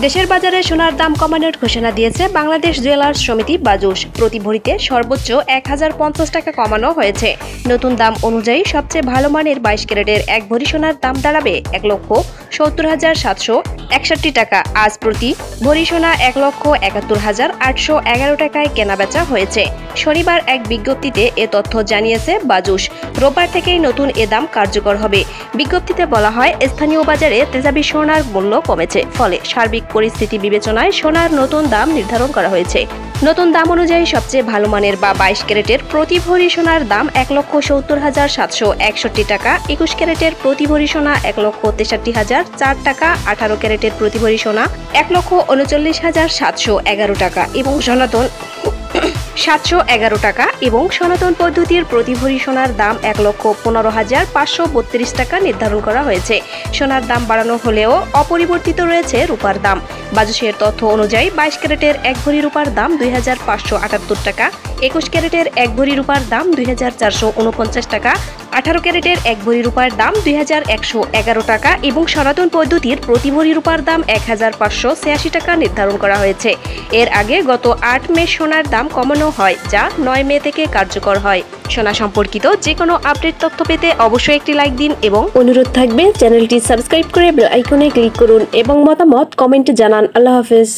দেশের বাজারে সোনার দাম কমানোর ঘোষণা দিয়েছে বাংলাদেশ জুয়েলার্স সমিতি বাজুস। প্রতি ভরিতে সর্বোচ্চ 1050 টাকা কমানো হয়েছে। নতুন দাম অনুযায়ী সবচেয়ে ভালো মানের 22 ক্যারেটের এক ভরি সোনার দাম দাঁড়াবে 1,70,761 টাকা। আজ প্রতি ভরি সোনা 1,71,811 টাকায় কেনাবেচা হয়েছে। শনিবার এক বিজ্ঞপ্তিতে এ তথ্য জানিয়েছে বাজুস। রোববার থেকেই নতুন এ দাম কার্যকর হবে। বিজ্ঞপ্তিতে বলা হয়, স্থানীয় বাজারে তেজাবি সোনার মূল্য কমেছে, ফলে সার্বিক পরিস্থিতি বিবেচনায় সোনার নতুন দাম নির্ধারণ করা হয়েছে। নতুন দাম অনুযায়ী সবচেয়ে ভালো মানের বা 22 ক্যারেটের প্রতি ভরি সোনার দাম 1,70,761 টাকা, 21 ক্যারেটের প্রতি ভরি সোনা 1,63,004 টাকা, 18 ক্যারেটের প্রতি ভরি সোনা 1,39,711 টাকা এবং সনাতন 711 টাকা এবং সনাতন পদ্ধতির প্রতি ভরি সোনার দাম 1,15,532 টাকা নির্ধারণ করা হয়েছে। সোনার দাম বাড়ানো হলেও অপরিবর্তিত রয়েছে রূপার দাম। বাজুসের তথ্য অনুযায়ী 22 ক্যারেটের এক ভরি রূপার দাম 2,578 টাকা, 21 ক্যারেটের এক ভরি রূপার দাম 2,449 টাকা, 18 ক্যারেটের এক ভরি রূপার দাম 2,111 টাকা এবং সনাতন পদ্ধতির প্রতি ভরি রূপার দাম 1,586 টাকা নির্ধারণ করা হয়েছে। এর আগে গত 8 মে সোনার দাম কমানো হয়, যা 9 মে থেকে কার্যকর হয়। সোনা সম্পর্কিত যে কোনো আপডেট তথ্য পেতে অবশ্যই একটি লাইক দিন এবং অনুরোধ থাকবে চ্যানেলটি সাবস্ক্রাইব করে বেল আইকনে ক্লিক করুন এবং মতামত কমেন্টে জানান। আল্লাহ হাফেজ।